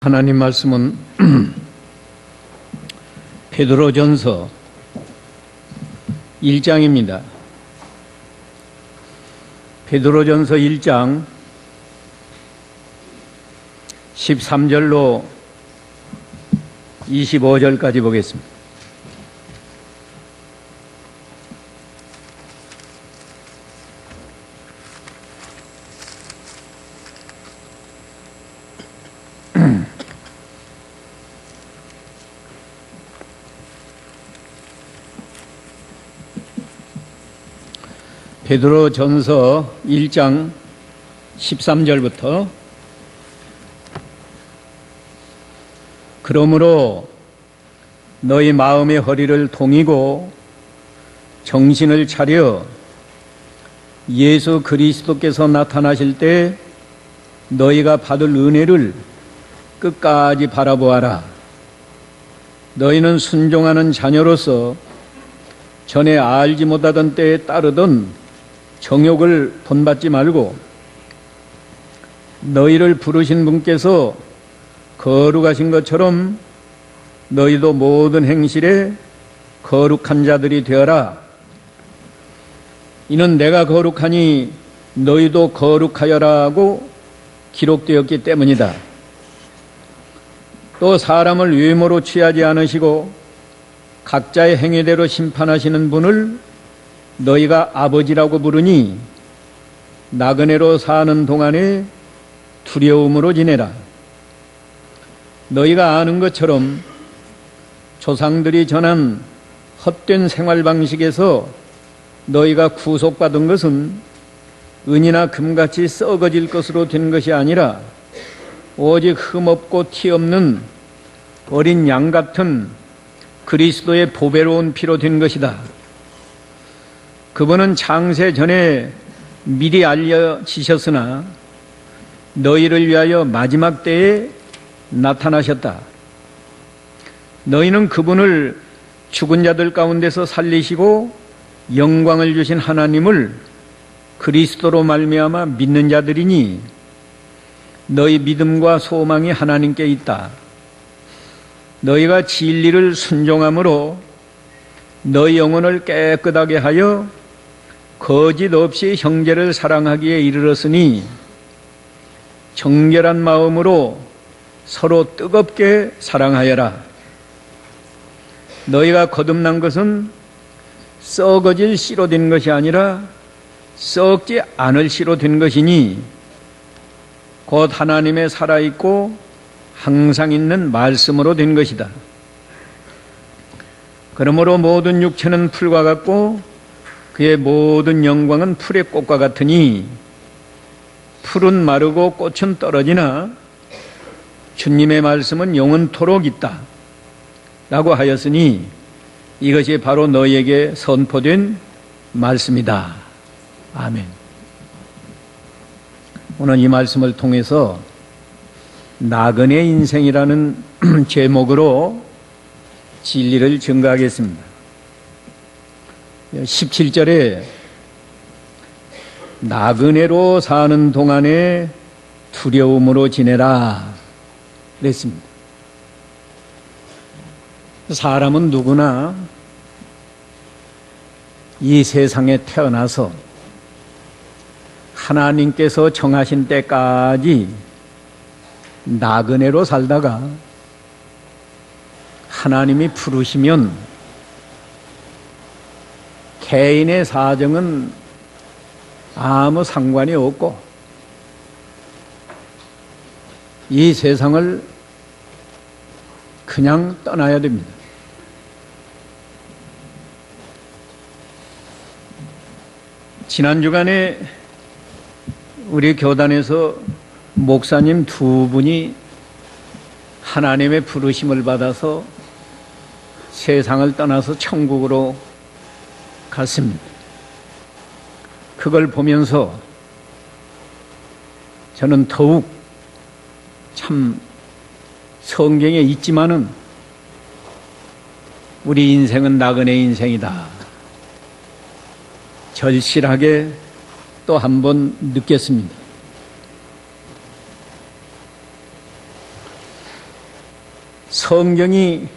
하나님 말씀은 베드로전서 1장입니다. 베드로전서 1장 13절로 25절까지 보겠습니다. 베드로전서 1장 13절부터 그러므로 너희 마음의 허리를 동이고 정신을 차려 예수 그리스도께서 나타나실 때 너희가 받을 은혜를 끝까지 바라보아라. 너희는 순종하는 자녀로서 전에 알지 못하던 때에 따르던 정욕을 본받지 말고 너희를 부르신 분께서 거룩하신 것처럼 너희도 모든 행실에 거룩한 자들이 되어라. 이는 내가 거룩하니 너희도 거룩하여라고 기록되었기 때문이다. 또 사람을 외모로 취하지 않으시고 각자의 행위대로 심판하시는 분을 너희가 아버지라고 부르니 나그네로 사는 동안에 두려움으로 지내라. 너희가 아는 것처럼 조상들이 전한 헛된 생활 방식에서 너희가 구속받은 것은 은이나 금같이 썩어질 것으로 된 것이 아니라 오직 흠없고 티없는 어린 양 같은 그리스도의 보배로운 피로 된 것이다. 그분은 창세 전에 미리 알려지셨으나 너희를 위하여 마지막 때에 나타나셨다. 너희는 그분을 죽은 자들 가운데서 살리시고 영광을 주신 하나님을 그리스도로 말미암아 믿는 자들이니 너희 믿음과 소망이 하나님께 있다. 너희가 진리를 순종함으로 너희 영혼을 깨끗하게 하여 거짓 없이 형제를 사랑하기에 이르렀으니 정결한 마음으로 서로 뜨겁게 사랑하여라. 너희가 거듭난 것은 썩어질 씨로 된 것이 아니라 썩지 않을 씨로 된 것이니 곧 하나님의 살아있고 항상 있는 말씀으로 된 것이다. 그러므로 모든 육체는 풀과 같고 그의 모든 영광은 풀의 꽃과 같으니 풀은 마르고 꽃은 떨어지나 주님의 말씀은 영원토록 있다 라고 하였으니 이것이 바로 너희에게 선포된 말씀이다. 아멘. 오늘 이 말씀을 통해서 나그네 인생이라는 제목으로 진리를 증거하겠습니다. 17절에 나그네로 사는 동안에 두려움으로 지내라 그랬습니다. 사람은 누구나 이 세상에 태어나서 하나님께서 정하신 때까지 나그네로 살다가 하나님이 부르시면 개인의 사정은 아무 상관이 없고 이 세상을 그냥 떠나야 됩니다. 지난 주간에 우리 교단에서 목사님 두 분이 하나님의 부르심을 받아서 세상을 떠나서 천국으로 갔습니다. 그걸 보면서 저는 더욱 참 성경에 있지만은 우리 인생은 나그네 인생이다. 절실하게 또 한 번 느꼈습니다. 성경이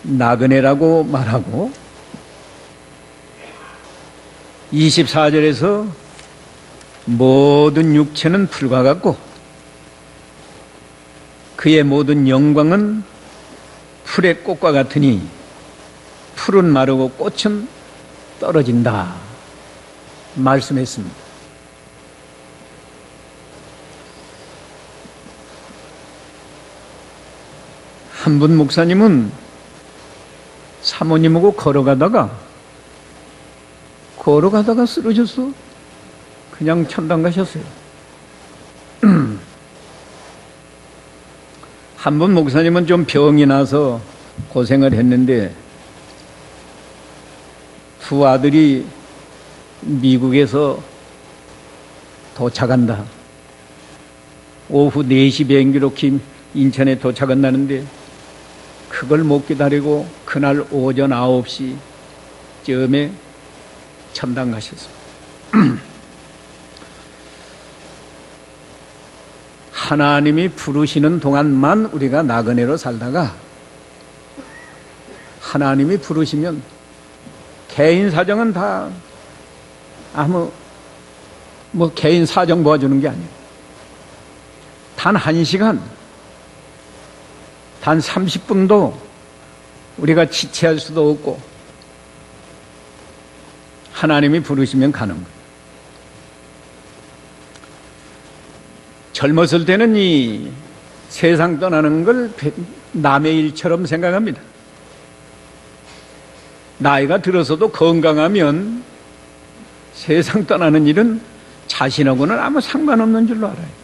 나그네라고 말하고 24절에서 모든 육체는 풀과 같고 그의 모든 영광은 풀의 꽃과 같으니 풀은 마르고 꽃은 떨어진다 말씀했습니다. 한 분 목사님은 사모님하고 걸어가다가 쓰러졌어. 그냥 천당 가셨어요. 한 분 목사님은 좀 병이 나서 고생을 했는데 두 아들이 미국에서 도착한다. 오후 4시 비행기로 인천에 도착한다는데 그걸 못 기다리고 그날 오전 9시쯤에 천당 가셨어요. 하나님이 부르시는 동안만 우리가 나그네로 살다가 하나님이 부르시면 개인 사정은 다 개인 사정 모아주는 게 아니에요. 단 1시간, 단 30분도 우리가 지체할 수도 없고 하나님이 부르시면 가는 거예요. 젊었을 때는 이 세상 떠나는 걸 남의 일처럼 생각합니다. 나이가 들어서도 건강하면 세상 떠나는 일은 자신하고는 아무 상관없는 줄로 알아요.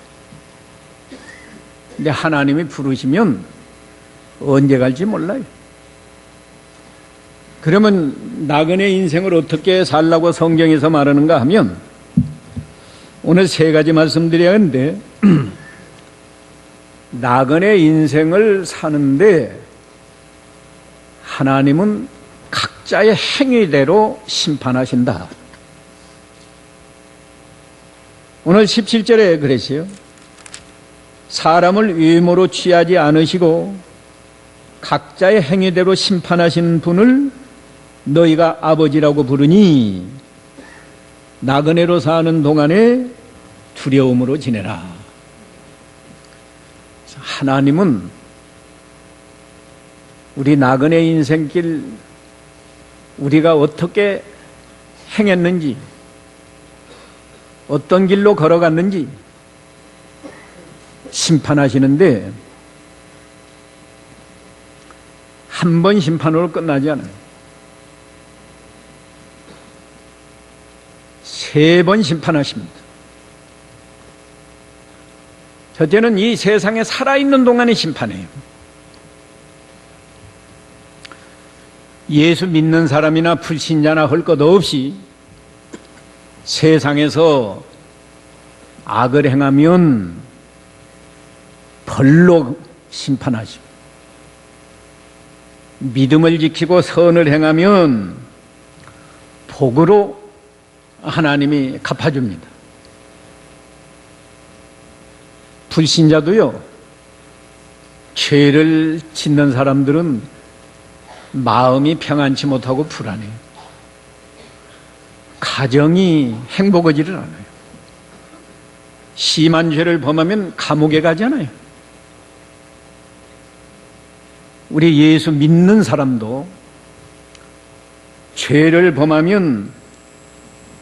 근데 하나님이 부르시면 언제 갈지 몰라요. 그러면 나그네 인생을 어떻게 살라고 성경에서 말하는가 하면 오늘 3가지 말씀드려야 하는데 나그네 인생을 사는데 하나님은 각자의 행위대로 심판하신다. 오늘 17절에 그랬어요. 사람을 외모로 취하지 않으시고 각자의 행위대로 심판하시는 분을 너희가 아버지라고 부르니 나그네로 사는 동안에 두려움으로 지내라. 하나님은 우리 나그네 인생길 우리가 어떻게 행했는지 어떤 길로 걸어갔는지 심판하시는데 한 번 심판으로 끝나지 않아요. 3번 심판하십니다. 첫째는 이 세상에 살아있는 동안에 심판해요. 예수 믿는 사람이나 불신자나 할 것 없이 세상에서 악을 행하면 벌로 심판하시고 믿음을 지키고 선을 행하면 복으로 하나님이 갚아줍니다. 불신자도요, 죄를 짓는 사람들은 마음이 평안치 못하고 불안해요. 가정이 행복하지를 않아요. 심한 죄를 범하면 감옥에 가잖아요. 우리 예수 믿는 사람도 죄를 범하면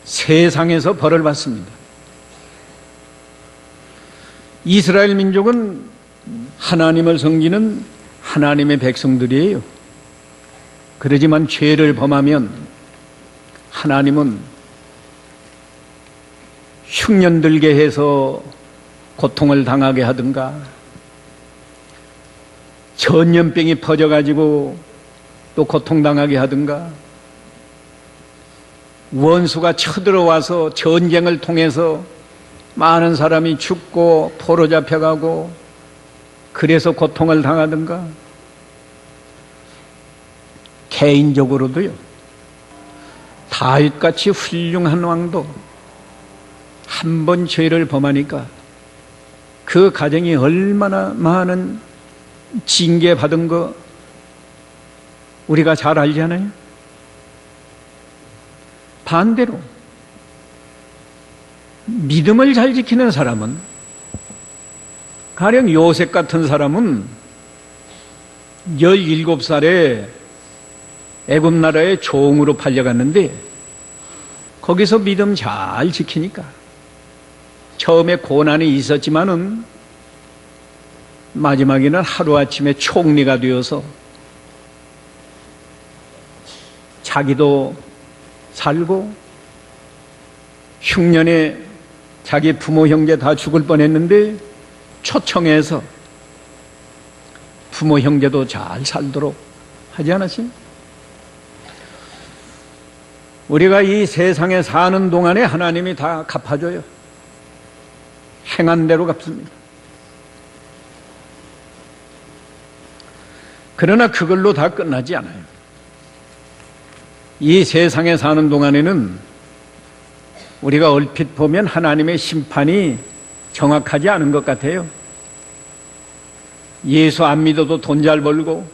세상에서 벌을 받습니다. 이스라엘 민족은 하나님을 섬기는 하나님의 백성들이에요. 그러지만 죄를 범하면 하나님은 흉년 들게 해서 고통을 당하게 하든가 전염병이 퍼져가지고 또 고통당하게 하든가 원수가 쳐들어와서 전쟁을 통해서 많은 사람이 죽고 포로 잡혀가고 그래서 고통을 당하든가 개인적으로도요. 다윗같이 훌륭한 왕도 한 번 죄를 범하니까 그 가정이 얼마나 많은 징계받은 거 우리가 잘 알잖아요. 반대로 믿음을 잘 지키는 사람은, 가령 요셉 같은 사람은 17살에 애굽 나라의 종으로 팔려갔는데 거기서 믿음 잘 지키니까 처음에 고난이 있었지만은 마지막에는 하루아침에 총리가 되어서 자기도 살고 흉년에 자기 부모 형제 다 죽을 뻔했는데 초청해서 부모 형제도 잘 살도록 하지 않았어요? 우리가 이 세상에 사는 동안에 하나님이 다 갚아줘요. 행한 대로 갚습니다. 그러나 그걸로 다 끝나지 않아요. 이 세상에 사는 동안에는 우리가 얼핏 보면 하나님의 심판이 정확하지 않은 것 같아요. 예수 안 믿어도 돈 잘 벌고,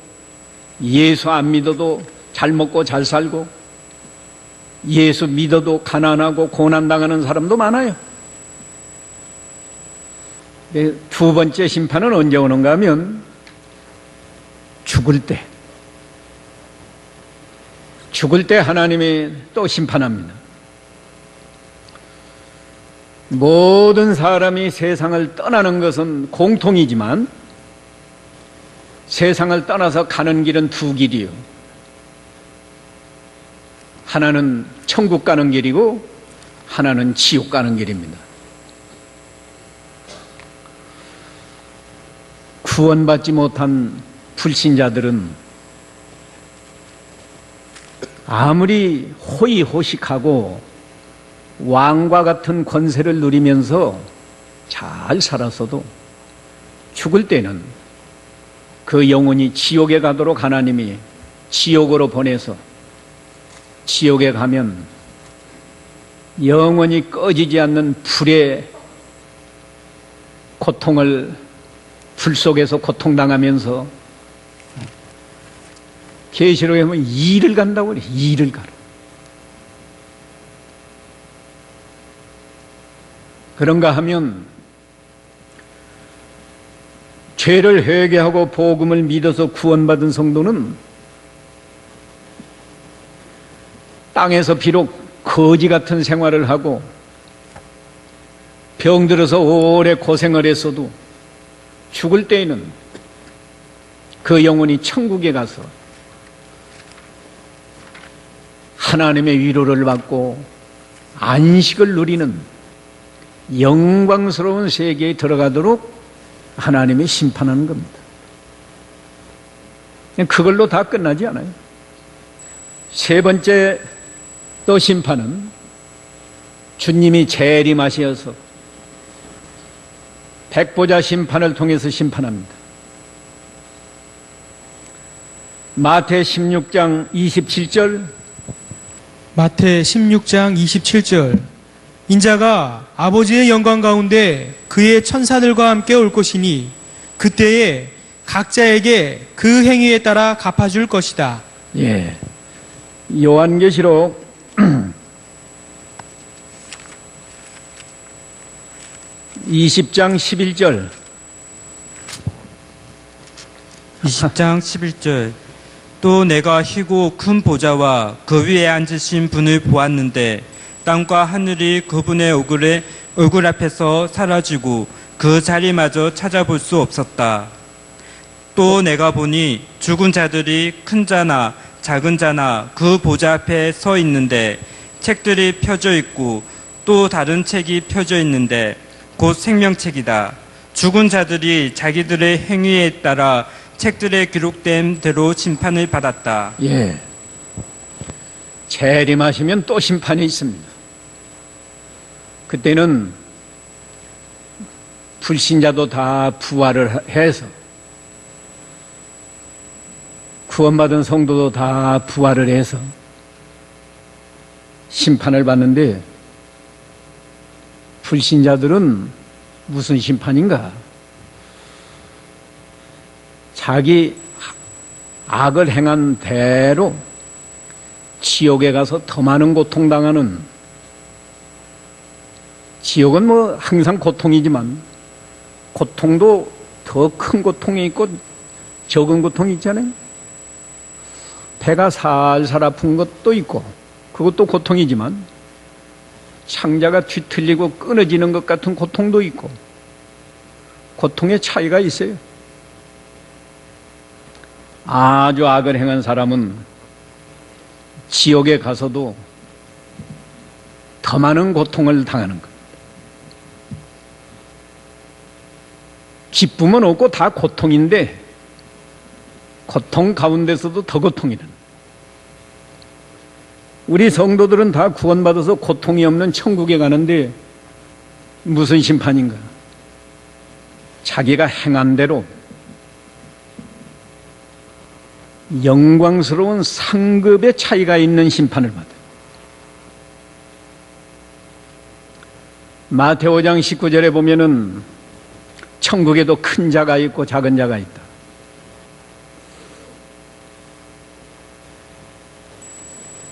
예수 안 믿어도 잘 먹고 잘 살고, 예수 믿어도 가난하고 고난당하는 사람도 많아요. 두 번째 심판은 언제 오는가 하면 죽을 때 하나님이 또 심판합니다. 모든 사람이 세상을 떠나는 것은 공통이지만 세상을 떠나서 가는 길은 두 길이요. 하나는 천국 가는 길이고 하나는 지옥 가는 길입니다. 구원받지 못한 불신자들은 아무리 호의호식하고 왕과 같은 권세를 누리면서 잘 살았어도 죽을 때는 그 영혼이 지옥에 가도록 하나님이 지옥으로 보내서 지옥에 가면 영원히 꺼지지 않는 불의 고통을, 불 속에서 고통당하면서, 계시록에 보면 이를 간다고 그래. 이를 가라. 그런가 하면 죄를 회개하고 복음을 믿어서 구원받은 성도는 땅에서 비록 거지 같은 생활을 하고 병들어서 오래 고생을 했어도 죽을 때에는 그 영혼이 천국에 가서 하나님의 위로를 받고 안식을 누리는 영광스러운 세계에 들어가도록 하나님이 심판하는 겁니다. 그걸로 다 끝나지 않아요. 세 번째 또 심판은 주님이 재림하셔서 백보자 심판을 통해서 심판합니다. 마태 16장 27절, 마태 16장 27절. 인자가 아버지의 영광 가운데 그의 천사들과 함께 올 것이니 그때에 각자에게 그 행위에 따라 갚아줄 것이다. 예, 요한계시록 20장 11절. 20장 11절. 또 내가 희고 큰 보좌와 그 위에 앉으신 분을 보았는데 땅과 하늘이 그분의 얼굴 앞에서 사라지고 그 자리마저 찾아볼 수 없었다. 또 내가 보니 죽은 자들이 큰 자나 작은 자나 그 보좌 앞에 서 있는데 책들이 펴져 있고 또 다른 책이 펴져 있는데 곧 생명책이다. 죽은 자들이 자기들의 행위에 따라 책들에 기록된 대로 심판을 받았다. 예, 재림하시면 또 심판이 있습니다. 그때는 불신자도 다 부활을 해서, 구원받은 성도도 다 부활을 해서 심판을 받는데, 불신자들은 무슨 심판인가? 자기 악을 행한 대로 지옥에 가서 더 많은 고통당하는, 지옥은 뭐 항상 고통이지만 고통도 더 큰 고통이 있고 적은 고통이 있잖아요. 배가 살살 아픈 것도 있고 그것도 고통이지만 창자가 뒤틀리고 끊어지는 것 같은 고통도 있고 고통의 차이가 있어요. 아주 악을 행한 사람은 지옥에 가서도 더 많은 고통을 당하는 것. 기쁨은 없고 다 고통인데 고통 가운데서도 더 고통이라는. 우리 성도들은 다 구원받아서 고통이 없는 천국에 가는데 무슨 심판인가? 자기가 행한 대로 영광스러운 상급의 차이가 있는 심판을 받아요. 마태오 5장 19절에 보면은 천국에도 큰 자가 있고 작은 자가 있다.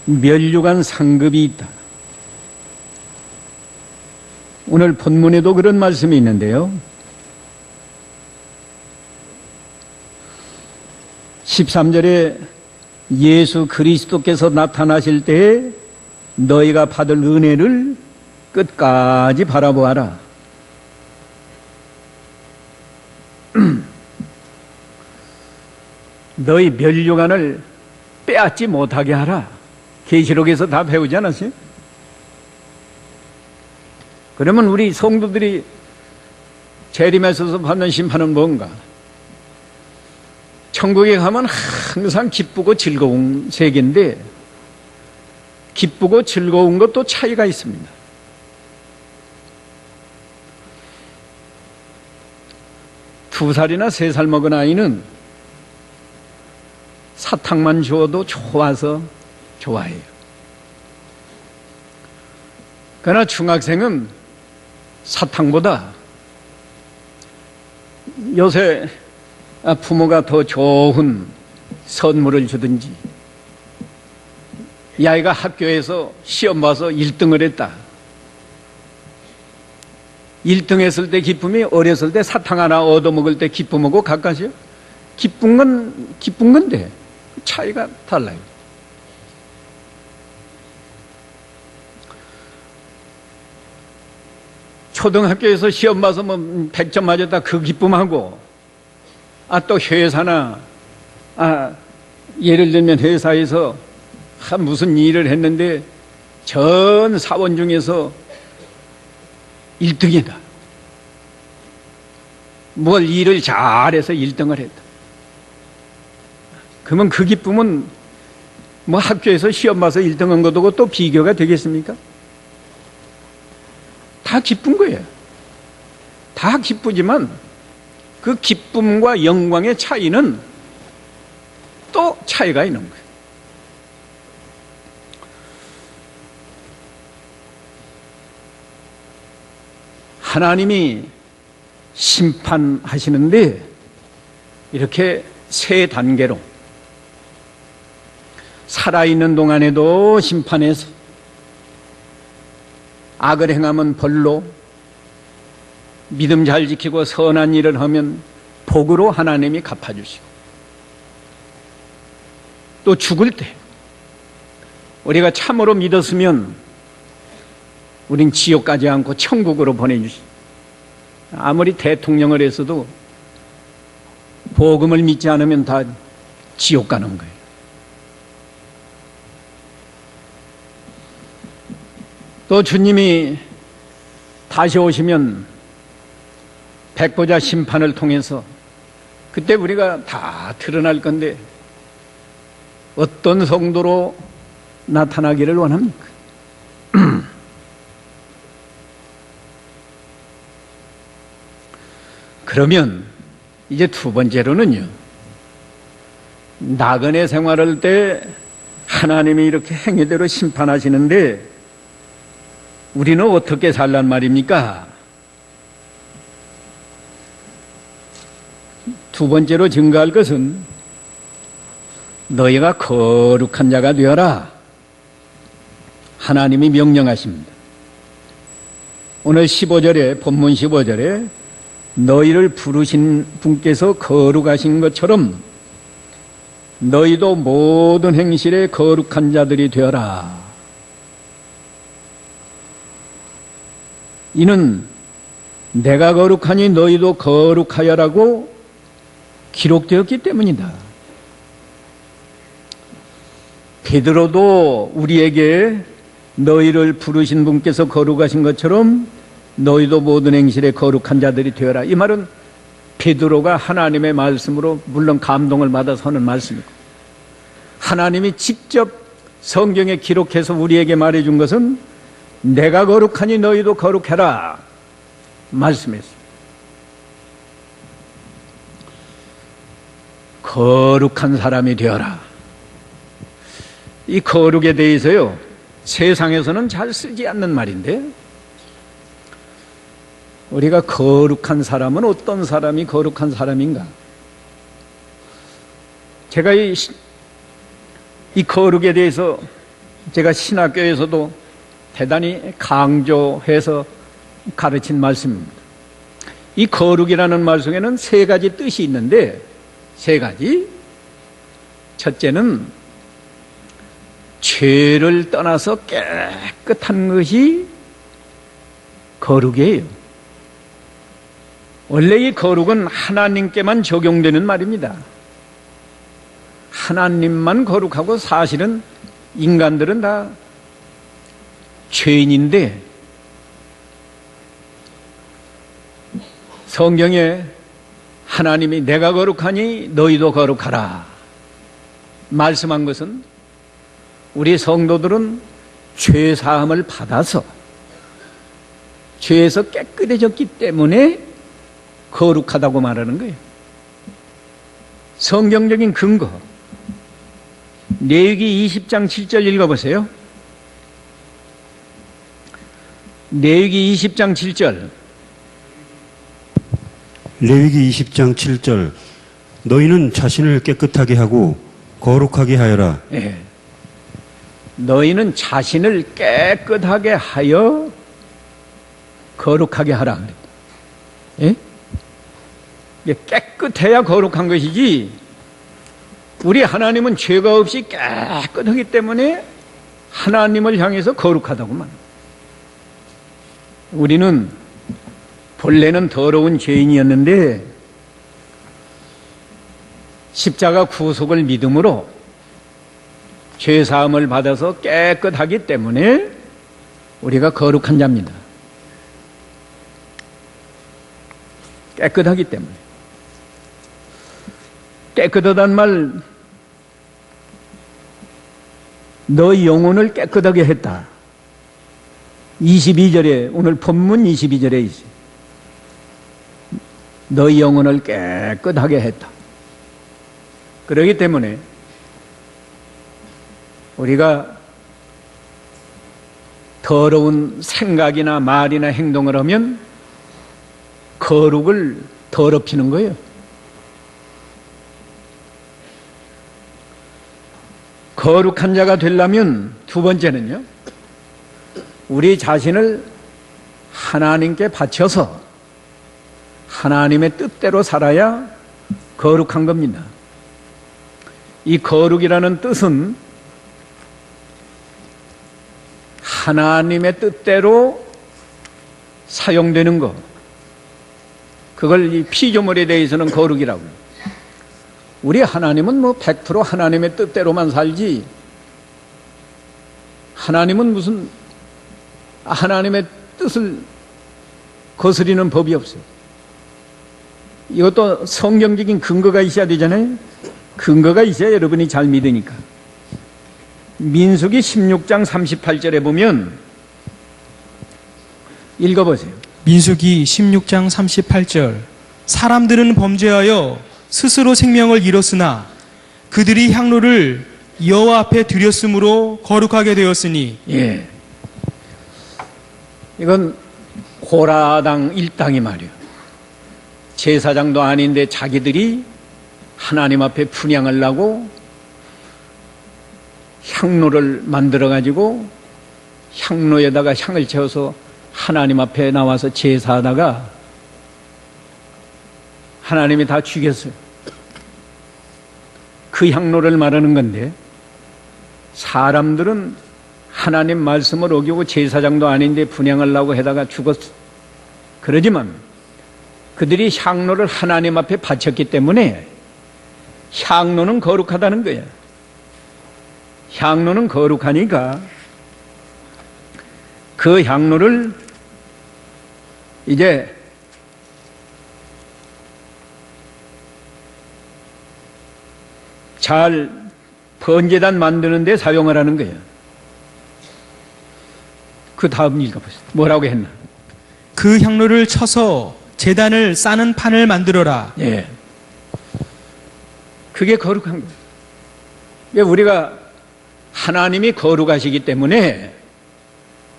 면류관 상급이 있다. 오늘 본문에도 그런 말씀이 있는데요. 13절에 예수 그리스도께서 나타나실 때에 너희가 받을 은혜를 끝까지 바라보아라. 너희 면류관을 빼앗지 못하게 하라. 계시록에서 다 배우지 않았어요? 그러면 우리 성도들이 재림에서 받는 심판은 뭔가? 천국에 가면 항상 기쁘고 즐거운 세계인데 기쁘고 즐거운 것도 차이가 있습니다. 두 살이나 세 살 먹은 아이는 사탕만 주어도 좋아서 좋아해요. 그러나 중학생은 사탕보다 요새 부모가 더 좋은 선물을 주든지, 이 아이가 학교에서 시험 봐서 1등을 했다. 1등 했을 때 기쁨이 어렸을 때 사탕 하나 얻어먹을 때 기쁨하고 가까이요? 기쁜 건데 차이가 달라요. 초등학교에서 시험 봐서 뭐 100점 맞았다 그 기쁨하고, 또 회사나, 예를 들면 회사에서 무슨 일을 했는데 전 사원 중에서 1등이다. 뭘 일을 잘해서 1등을 했다. 그러면 그 기쁨은 뭐 학교에서 시험 봐서 1등한 것하고 또 비교가 되겠습니까? 다 기쁜 거예요. 다 기쁘지만 그 기쁨과 영광의 차이는 또 차이가 있는 거예요. 하나님이 심판하시는데 이렇게 세 단계로 살아있는 동안에도 심판해서, 악을 행하면 벌로, 믿음 잘 지키고 선한 일을 하면 복으로 하나님이 갚아주시고, 또 죽을 때 우리가 참으로 믿었으면 우린 지옥 가지 않고 천국으로 보내주시고, 아무리 대통령을 했어도 복음을 믿지 않으면 다 지옥 가는 거예요. 또 주님이 다시 오시면 백보자 심판을 통해서 그때 우리가 다 드러날 건데 어떤 성도로 나타나기를 원합니까? 그러면 이제 두 번째로는요, 나그네 생활할 때 하나님이 이렇게 행위대로 심판하시는데 우리는 어떻게 살란 말입니까? 두 번째로 증거할 것은 너희가 거룩한 자가 되어라. 하나님이 명령하십니다. 오늘 15절에, 본문 15절에 너희를 부르신 분께서 거룩하신 것처럼 너희도 모든 행실에 거룩한 자들이 되어라. 이는 내가 거룩하니 너희도 거룩하여라고 기록되었기 때문이다. 베드로도 우리에게 너희를 부르신 분께서 거룩하신 것처럼 너희도 모든 행실에 거룩한 자들이 되어라. 이 말은 베드로가 하나님의 말씀으로 물론 감동을 받아서 하는 말씀이고, 하나님이 직접 성경에 기록해서 우리에게 말해준 것은 내가 거룩하니 너희도 거룩해라 말씀했습니다. 거룩한 사람이 되어라. 이 거룩에 대해서요, 세상에서는 잘 쓰지 않는 말인데, 우리가 거룩한 사람은 어떤 사람이 거룩한 사람인가? 제가 이 거룩에 대해서 제가 신학교에서도 대단히 강조해서 가르친 말씀입니다. 이 거룩이라는 말 속에는 세 가지 뜻이 있는데, 세 가지. 첫째는 죄를 떠나서 깨끗한 것이 거룩이에요. 원래 이 거룩은 하나님께만 적용되는 말입니다. 하나님만 거룩하고 사실은 인간들은 다 죄인인데, 성경에 하나님이 내가 거룩하니 너희도 거룩하라 말씀한 것은 우리 성도들은 죄 사함을 받아서 죄에서 깨끗해졌기 때문에 거룩하다고 말하는 거예요. 성경적인 근거, 레위기 20장 7절 읽어보세요. 레위기 20장 7절. 레위기 20장 7절. 너희는 자신을 깨끗하게 하고 거룩하게 하여라. 예. 너희는 자신을 깨끗하게 하여 거룩하게 하라 그랬다. 예? 이게 깨끗해야 거룩한 것이지, 우리 하나님은 죄가 없이 깨끗하기 때문에 하나님을 향해서 거룩하다고 말합니다. 우리는 본래는 더러운 죄인이었는데 십자가 구속을 믿음으로 죄사함을 받아서 깨끗하기 때문에 우리가 거룩한 자입니다. 깨끗하기 때문에. 깨끗하단 말, 너 영혼을 깨끗하게 했다. 22절에, 오늘 본문 22절에 있어요. 너 영혼을 깨끗하게 했다. 그렇기 때문에 우리가 더러운 생각이나 말이나 행동을 하면 거룩을 더럽히는 거예요. 거룩한 자가 되려면 두 번째는요, 우리 자신을 하나님께 바쳐서 하나님의 뜻대로 살아야 거룩한 겁니다. 이 거룩이라는 뜻은 하나님의 뜻대로 사용되는 것, 그걸 이 피조물에 대해서는 거룩이라고 해요. 우리 하나님은 뭐 100% 하나님의 뜻대로만 살지, 하나님은 무슨 하나님의 뜻을 거스리는 법이 없어요. 이것도 성경적인 근거가 있어야 되잖아요. 근거가 있어야 여러분이 잘 믿으니까. 민수기 16장 38절에 보면, 읽어보세요. 민수기 16장 38절. 사람들은 범죄하여 스스로 생명을 잃었으나 그들이 향로를 여호와 앞에 드렸으므로 거룩하게 되었으니. 예. 이건 고라당 일당이 말이에요. 제사장도 아닌데 자기들이 하나님 앞에 분향을 하고 향로를 만들어 가지고 향로에다가 향을 채워서 하나님 앞에 나와서 제사하다가 하나님이 다 죽였어요. 그 향로를 말하는 건데, 사람들은 하나님 말씀을 어기고 제사장도 아닌데 분향을 하고 해다가 죽었어. 그러지만 그들이 향로를 하나님 앞에 바쳤기 때문에 향로는 거룩하다는 거야. 향로는 거룩하니까 그 향로를 이제 잘 번제단 만드는 데 사용하라는 거예요. 그 다음 읽어보세요. 뭐라고 했나? 그 향로를 쳐서 제단을 싸는 판을 만들어라. 예. 그게 거룩한 거예요. 왜 우리가 하나님이 거룩하시기 때문에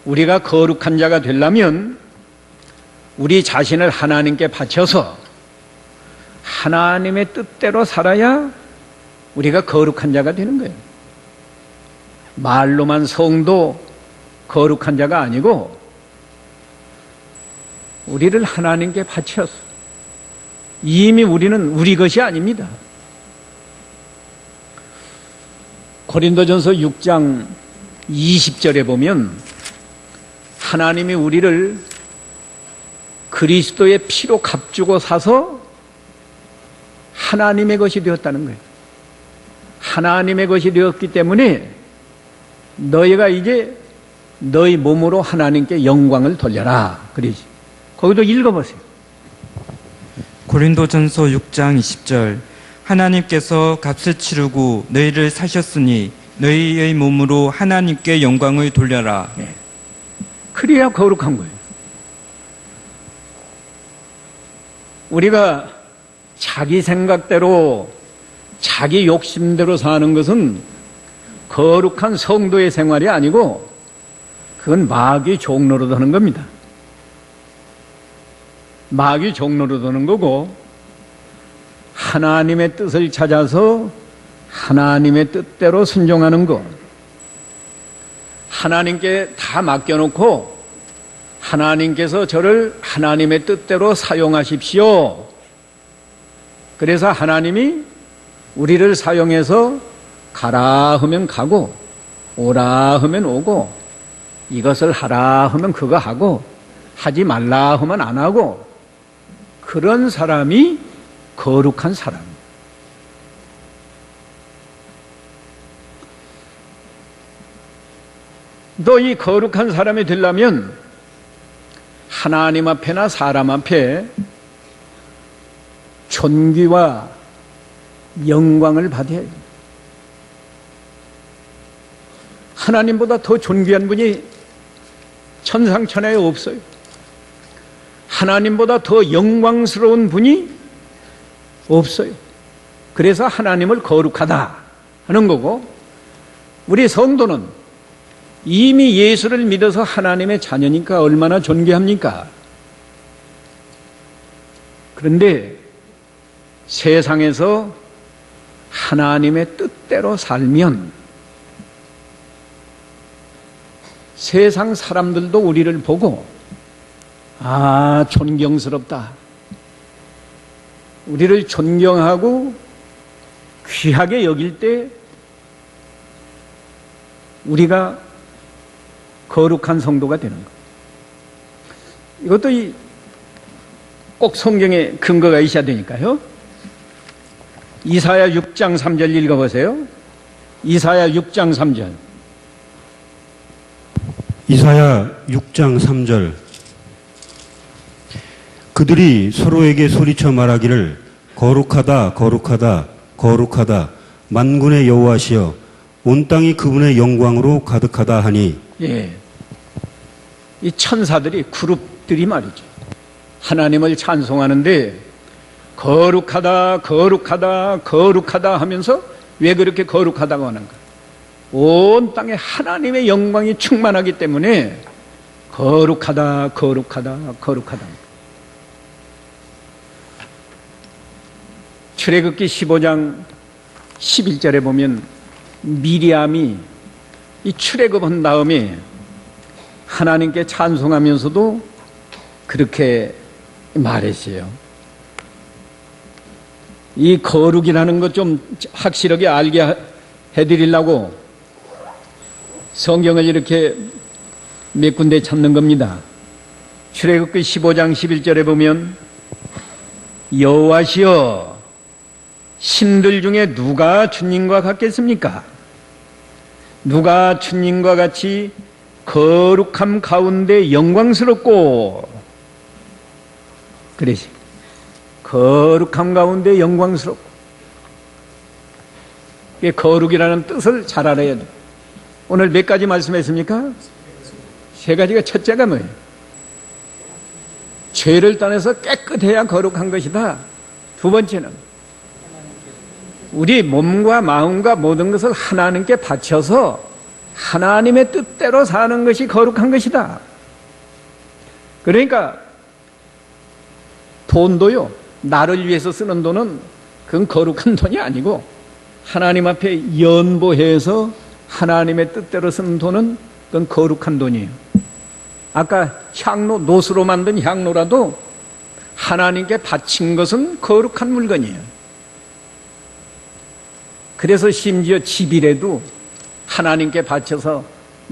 우리가 거룩한 자가 되려면 우리 자신을 하나님께 바쳐서 하나님의 뜻대로 살아야 우리가 거룩한 자가 되는 거예요. 말로만 성도 거룩한 자가 아니고 우리를 하나님께 바쳐서, 이미 우리는 우리 것이 아닙니다. 고린도전서 6장 20절에 보면 하나님이 우리를 그리스도의 피로 값주고 사서 하나님의 것이 되었다는 거예요. 하나님의 것이 되었기 때문에 너희가 이제 너희 몸으로 하나님께 영광을 돌려라. 그러지. 거기도 읽어보세요. 고린도전서 6장 20절 하나님께서 값을 치르고 너희를 사셨으니 너희의 몸으로 하나님께 영광을 돌려라. 네. 그래야 거룩한 거예요. 우리가 자기 생각대로 자기 욕심대로 사는 것은 거룩한 성도의 생활이 아니고 그건 마귀 종로로 도는 겁니다. 마귀 종로로 도는 거고, 하나님의 뜻을 찾아서 하나님의 뜻대로 순종하는 것, 하나님께 다 맡겨놓고 하나님께서 저를 하나님의 뜻대로 사용하십시오. 그래서 하나님이 우리를 사용해서 가라 하면 가고 오라 하면 오고 이것을 하라 하면 그거 하고 하지 말라 하면 안 하고, 그런 사람이 거룩한 사람. 너 이 거룩한 사람이 되려면 하나님 앞에나 사람 앞에 존귀와 영광을 받아야 해요. 하나님보다 더 존귀한 분이 천상천하에 없어요. 하나님보다 더 영광스러운 분이 없어요. 그래서 하나님을 거룩하다 하는 거고, 우리 성도는 이미 예수를 믿어서 하나님의 자녀니까 얼마나 존귀합니까? 그런데 세상에서 하나님의 뜻대로 살면 세상 사람들도 우리를 보고 아, 존경스럽다. 우리를 존경하고 귀하게 여길 때 우리가 거룩한 성도가 되는 것. 이것도 꼭 성경에 근거가 있어야 되니까요. 이사야 6장 3절 읽어보세요. 이사야 6장 3절. 이사야 6장 3절. 그들이 서로에게 소리쳐 말하기를 거룩하다 거룩하다 거룩하다 만군의 여호와시여 온 땅이 그분의 영광으로 가득하다 하니. 예, 이 천사들이 그룹들이 말이죠. 하나님을 찬송하는데 거룩하다 거룩하다 거룩하다 하면서 왜 그렇게 거룩하다고 하는가? 온 땅에 하나님의 영광이 충만하기 때문에 거룩하다 거룩하다 거룩하다. 출애굽기 15장 11절에 보면 미리암이 이 출애굽한 다음에 하나님께 찬송하면서도 그렇게 말했어요. 이 거룩이라는 것 좀 확실하게 알게 해드리려고 성경을 이렇게 몇 군데 찾는 겁니다. 출애굽기 15장 11절에 보면 여호와시여 신들 중에 누가 주님과 같겠습니까? 누가 주님과 같이 거룩함 가운데 영광스럽고, 그러지, 거룩함 가운데 영광스럽고. 거룩이라는 뜻을 잘 알아야 돼. 오늘 몇 가지 말씀했습니까? 세 가지가, 첫째가 뭐예요? 죄를 떠나서 깨끗해야 거룩한 것이다. 두 번째는 우리 몸과 마음과 모든 것을 하나님께 바쳐서 하나님의 뜻대로 사는 것이 거룩한 것이다. 그러니까 돈도요, 나를 위해서 쓰는 돈은 그건 거룩한 돈이 아니고 하나님 앞에 연보해서 하나님의 뜻대로 쓰는 돈은 그건 거룩한 돈이에요. 아까 향로, 노수로 만든 향로라도 하나님께 바친 것은 거룩한 물건이에요. 그래서 심지어 집이라도 하나님께 바쳐서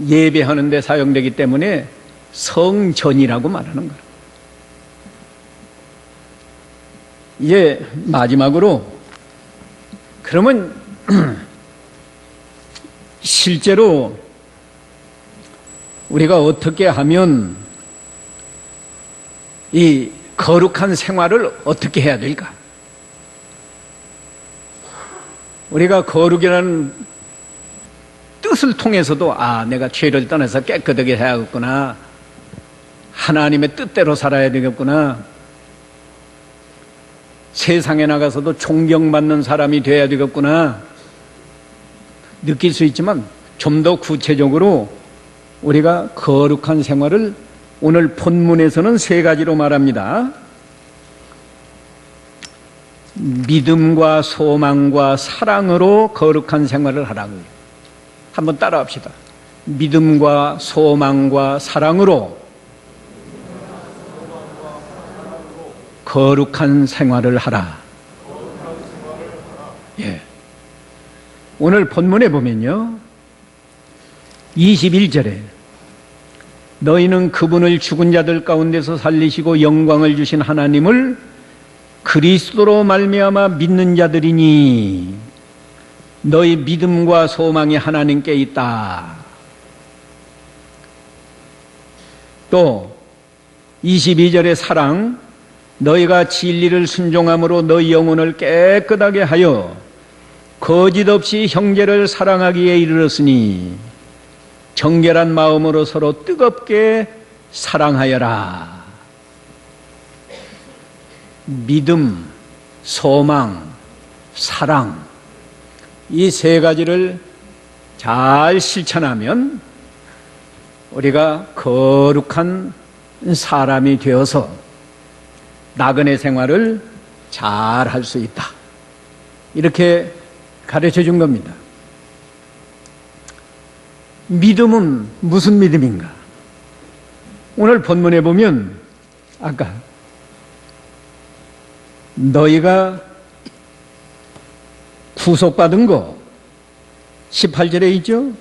예배하는 데 사용되기 때문에 성전이라고 말하는 거예요. 이제 마지막으로, 그러면 실제로 우리가 어떻게 하면 이 거룩한 생활을 어떻게 해야 될까? 우리가 거룩이라는 뜻을 통해서도 내가 죄를 떠나서 깨끗하게 해야겠구나, 하나님의 뜻대로 살아야 되겠구나, 세상에 나가서도 존경받는 사람이 되어야 되겠구나 느낄 수 있지만, 좀 더 구체적으로 우리가 거룩한 생활을 오늘 본문에서는 세 가지로 말합니다. 믿음과 소망과 사랑으로 거룩한 생활을 하라고. 한번 따라합시다. 믿음과 소망과 사랑으로 거룩한 생활을 하라. 예. 오늘 본문에 보면요, 21절에 너희는 그분을 죽은 자들 가운데서 살리시고 영광을 주신 하나님을 그리스도로 말미암아 믿는 자들이니 너희 믿음과 소망이 하나님께 있다. 또 22절의 사랑, 너희가 진리를 순종함으로 너희 영혼을 깨끗하게 하여 거짓 없이 형제를 사랑하기에 이르렀으니 정결한 마음으로 서로 뜨겁게 사랑하여라. 믿음, 소망, 사랑, 이 세 가지를 잘 실천하면 우리가 거룩한 사람이 되어서 나그네 생활을 잘 할 수 있다. 이렇게 가르쳐 준 겁니다. 믿음은 무슨 믿음인가? 오늘 본문에 보면 아까 너희가 구속받은 거 18절에 있죠?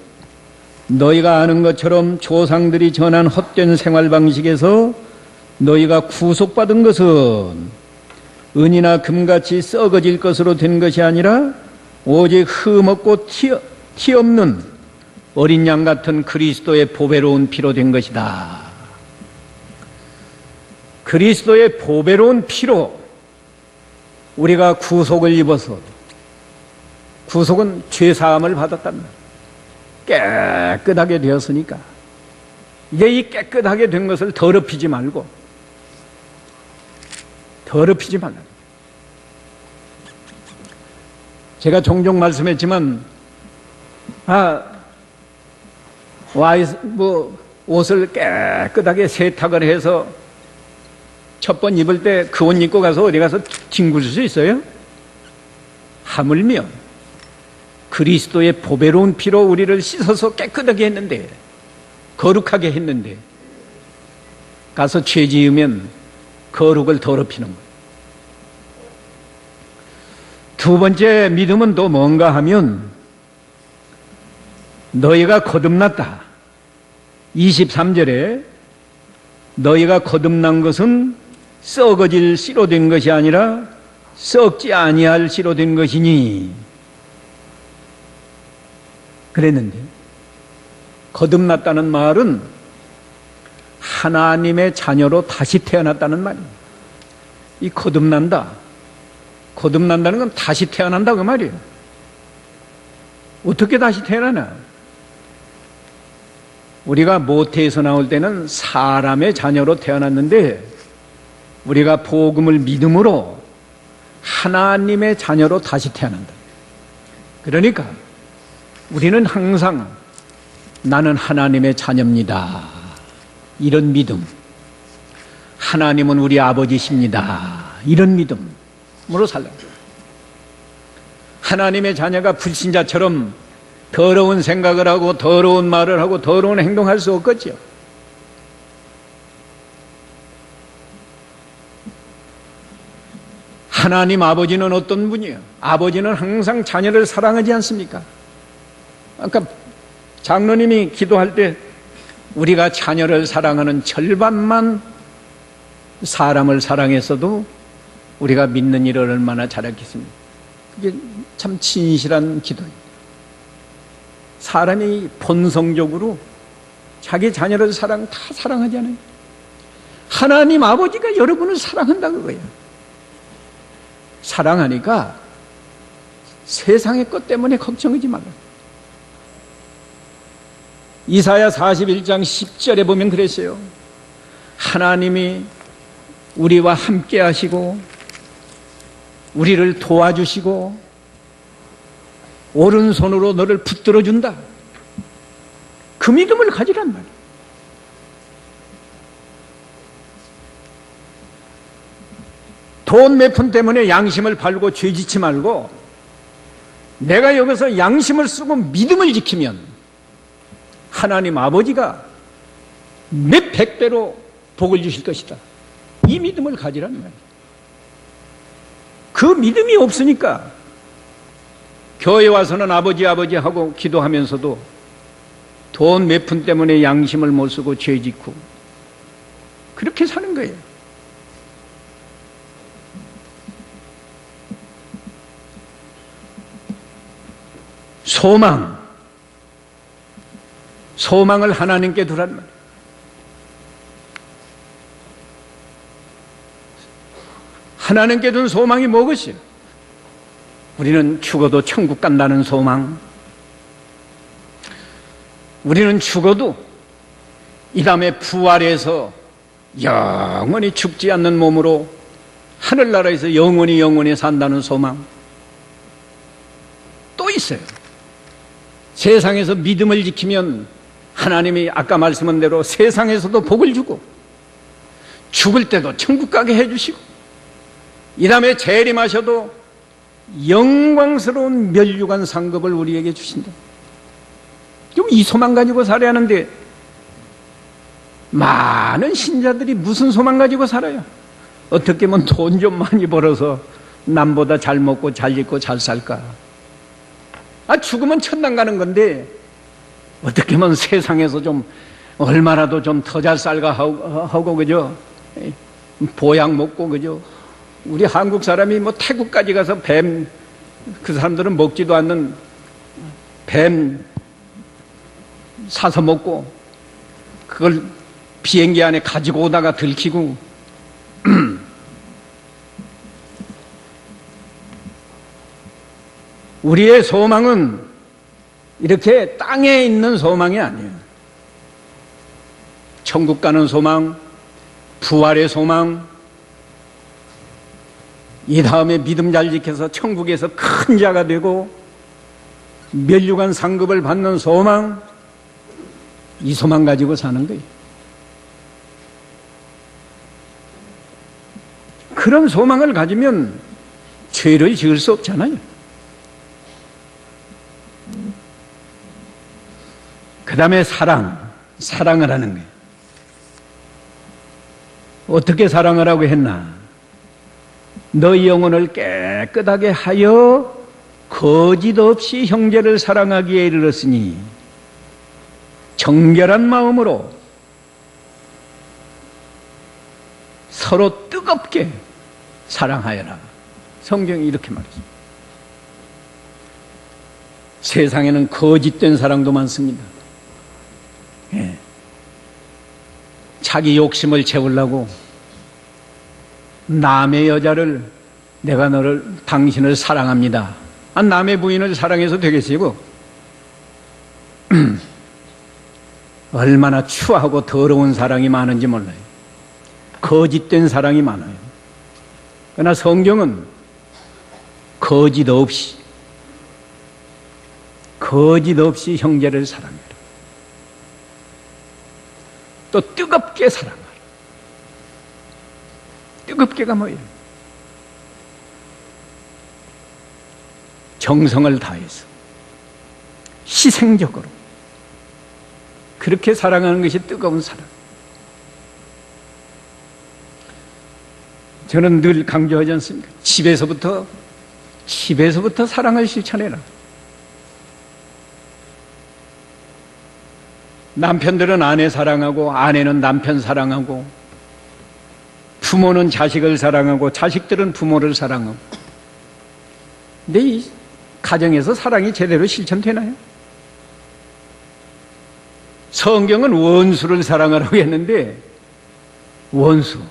너희가 아는 것처럼 조상들이 전한 헛된 생활 방식에서 너희가 구속받은 것은 은이나 금같이 썩어질 것으로 된 것이 아니라 오직 흠없고 티 없는 어린 양 같은 그리스도의 보배로운 피로 된 것이다. 그리스도의 보배로운 피로 우리가 구속을 입어서, 구속은 죄사함을 받았단 말이에요. 깨끗하게 되었으니까 이제 이 깨끗하게 된 것을 더럽히지 말고, 더럽히지 말라. 제가 종종 말씀했지만 옷을 깨끗하게 세탁을 해서 첫 번 입을 때 그 옷 입고 가서 어디 가서 뒹굴 수 있어요? 하물며 그리스도의 보배로운 피로 우리를 씻어서 깨끗하게 했는데, 거룩하게 했는데, 가서 죄 지으면 거룩을 더럽히는 거예요. 두 번째 믿음은 또 뭔가 하면, 너희가 거듭났다. 23절에 너희가 거듭난 것은 썩어질 씨로 된 것이 아니라 썩지 아니할 씨로 된 것이니, 그랬는데, 거듭났다는 말은 하나님의 자녀로 다시 태어났다는 말이에요. 이 거듭난다는 건 다시 태어난다 그 말이에요. 어떻게 다시 태어나나? 우리가 모태에서 나올 때는 사람의 자녀로 태어났는데, 우리가 복음을 믿음으로 하나님의 자녀로 다시 태어난다. 그러니까 우리는 항상 나는 하나님의 자녀입니다, 이런 믿음, 하나님은 우리 아버지십니다, 이런 믿음으로 살라. 하나님의 자녀가 불신자처럼 더러운 생각을 하고 더러운 말을 하고 더러운 행동할 수 없겠죠. 하나님 아버지는 어떤 분이에요? 아버지는 항상 자녀를 사랑하지 않습니까? 아까 장로님이 기도할 때 우리가 자녀를 사랑하는 절반만 사람을 사랑했어도 우리가 믿는 일을 얼마나 잘했겠습니까? 그게 참 진실한 기도예요. 사람이 본성적으로 자기 자녀를 다 사랑하잖아요. 하나님 아버지가 여러분을 사랑한다 그거예요. 사랑하니까 세상의 것 때문에 걱정하지 말라. 이사야 41장 10절에 보면 그랬어요. 하나님이 우리와 함께 하시고 우리를 도와주시고 오른손으로 너를 붙들어 준다. 그 믿음을 가지란 말이에요. 돈 몇 푼 때문에 양심을 팔고 죄짓지 말고, 내가 여기서 양심을 쓰고 믿음을 지키면 하나님 아버지가 몇 백배로 복을 주실 것이다. 이 믿음을 가지란 말이에요. 그 믿음이 없으니까 교회 와서는 아버지 하고 기도하면서도 돈 몇 푼 때문에 양심을 못 쓰고 죄 짓고 그렇게 사는 거예요. 소망을 하나님께 두란 말이에요. 하나님께 둔 소망이 무엇이에요? 우리는 죽어도 천국 간다는 소망, 우리는 죽어도 이 다음에 부활해서 영원히 죽지 않는 몸으로 하늘나라에서 영원히 산다는 소망 또 있어요. 세상에서 믿음을 지키면 하나님이 아까 말씀한 대로 세상에서도 복을 주고 죽을 때도 천국 가게 해주시고 이 다음에 재림하셔도 영광스러운 멸류관 상급을 우리에게 주신다. 이 소망 가지고 살아야 하는데 많은 신자들이 무슨 소망 가지고 살아요? 어떻게 하면 돈 좀 많이 벌어서 남보다 잘 먹고 잘 입고 잘 살까? 죽으면 천당 가는 건데 어떻게 하면 세상에서 좀 얼마라도 좀 더 잘 살까 하고 그죠? 보약 먹고 그죠? 우리 한국 사람이 뭐 태국까지 가서 뱀, 그 사람들은 먹지도 않는 뱀 사서 먹고 그걸 비행기 안에 가지고 오다가 들키고 우리의 소망은 이렇게 땅에 있는 소망이 아니에요. 천국 가는 소망, 부활의 소망, 이 다음에 믿음 잘 지켜서 천국에서 큰 자가 되고 멸류관 상급을 받는 소망, 이 소망 가지고 사는 거예요. 그런 소망을 가지면 죄를 지을 수 없잖아요. 그 다음에 사랑을 하는 거예요. 어떻게 사랑을 하고 했나? 너희 영혼을 깨끗하게 하여 거짓 없이 형제를 사랑하기에 이르렀으니 정결한 마음으로 서로 뜨겁게 사랑하여라. 성경이 이렇게 말했습니다. 세상에는 거짓된 사랑도 많습니다. 예. 자기 욕심을 채우려고 남의 여자를 내가 당신을 사랑합니다. 남의 부인을 사랑해서 되겠어요? 얼마나 추하고 더러운 사랑이 많은지 몰라요. 거짓된 사랑이 많아요. 그러나 성경은 거짓 없이 형제를 사랑해라. 또 뜨겁게 사랑하라. 뜨겁게가 뭐예요? 정성을 다해서 희생적으로 그렇게 사랑하는 것이 뜨거운 사랑. 저는 늘 강조하지 않습니까? 집에서부터 사랑을 실천해라. 남편들은 아내 사랑하고 아내는 남편 사랑하고 부모는 자식을 사랑하고 자식들은 부모를 사랑하고. 근데 이 가정에서 사랑이 제대로 실천되나요? 성경은 원수를 사랑하라고 했는데 원수,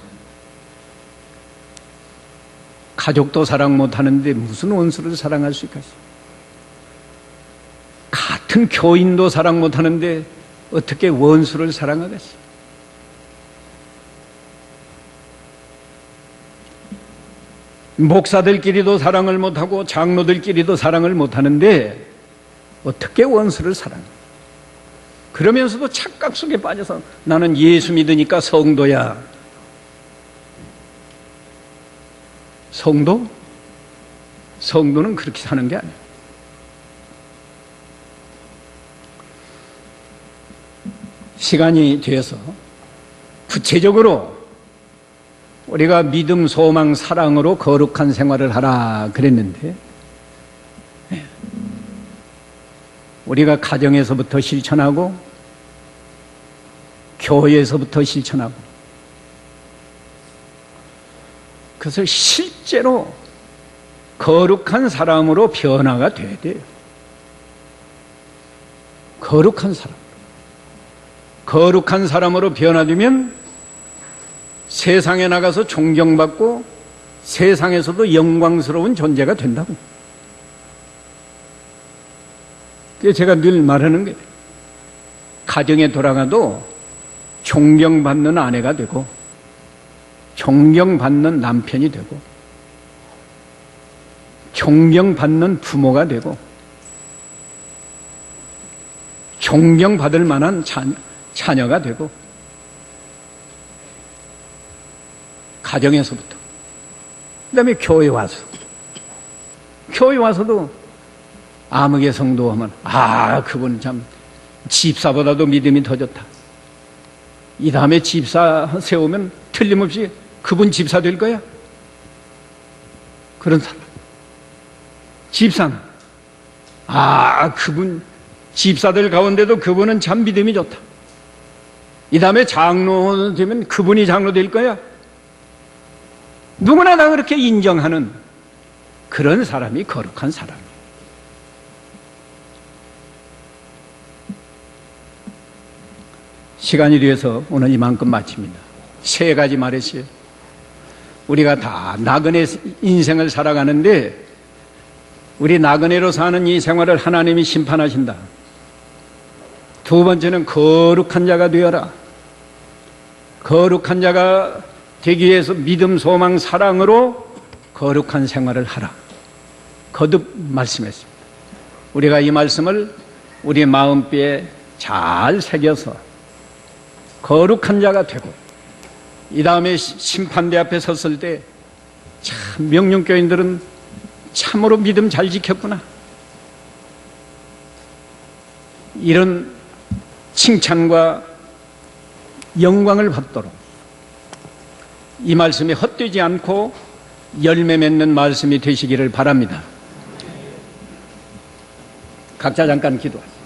가족도 사랑 못하는데 무슨 원수를 사랑할 수 있겠어요? 같은 교인도 사랑 못하는데 어떻게 원수를 사랑하겠어요? 목사들끼리도 사랑을 못하고 장로들끼리도 사랑을 못하는데 어떻게 원수를 사랑해? 그러면서도 착각 속에 빠져서 나는 예수 믿으니까 성도야. 성도? 성도는 그렇게 사는 게 아니에요. 시간이 되어서 구체적으로 우리가 믿음, 소망, 사랑으로 거룩한 생활을 하라 그랬는데 우리가 가정에서부터 실천하고 교회에서부터 실천하고 그것을 실제로 거룩한 사람으로 변화가 돼야 돼요. 거룩한 사람. 거룩한 사람으로 변화되면 세상에 나가서 존경받고 세상에서도 영광스러운 존재가 된다고. 그래서 제가 늘 말하는 게 가정에 돌아가도 존경받는 아내가 되고 존경받는 남편이 되고 존경받는 부모가 되고 존경받을 만한 자녀가 되고 가정에서부터 그 다음에 교회 와서도 아무개 성도 하면 그분 참 집사보다도 믿음이 더 좋다. 이 다음에 집사 세우면 틀림없이 그분 집사 될 거야. 그런 사람. 집사는 그분 집사들 가운데도 그분은 참 믿음이 좋다. 이 다음에 장로 되면 그분이 장로 될 거야. 누구나 다 그렇게 인정하는 그런 사람이 거룩한 사람이에요. 시간이 되어서 오늘 이만큼 마칩니다. 3가지 말했어요. 우리가 다 나그네 인생을 살아가는데 우리 나그네로 사는 이 생활을 하나님이 심판하신다. 2번째는 거룩한 자가 되어라. 거룩한 자가 되기 위해서 믿음, 소망, 사랑으로 거룩한 생활을 하라. 거듭 말씀했습니다. 우리가 이 말씀을 우리 마음뼈에 잘 새겨서 거룩한 자가 되고 이 다음에 심판대 앞에 섰을 때 참 명륜교인들은 참으로 믿음 잘 지켰구나. 이런 칭찬과 영광을 받도록 이 말씀이 헛되지 않고 열매 맺는 말씀이 되시기를 바랍니다. 각자 잠깐 기도하시죠.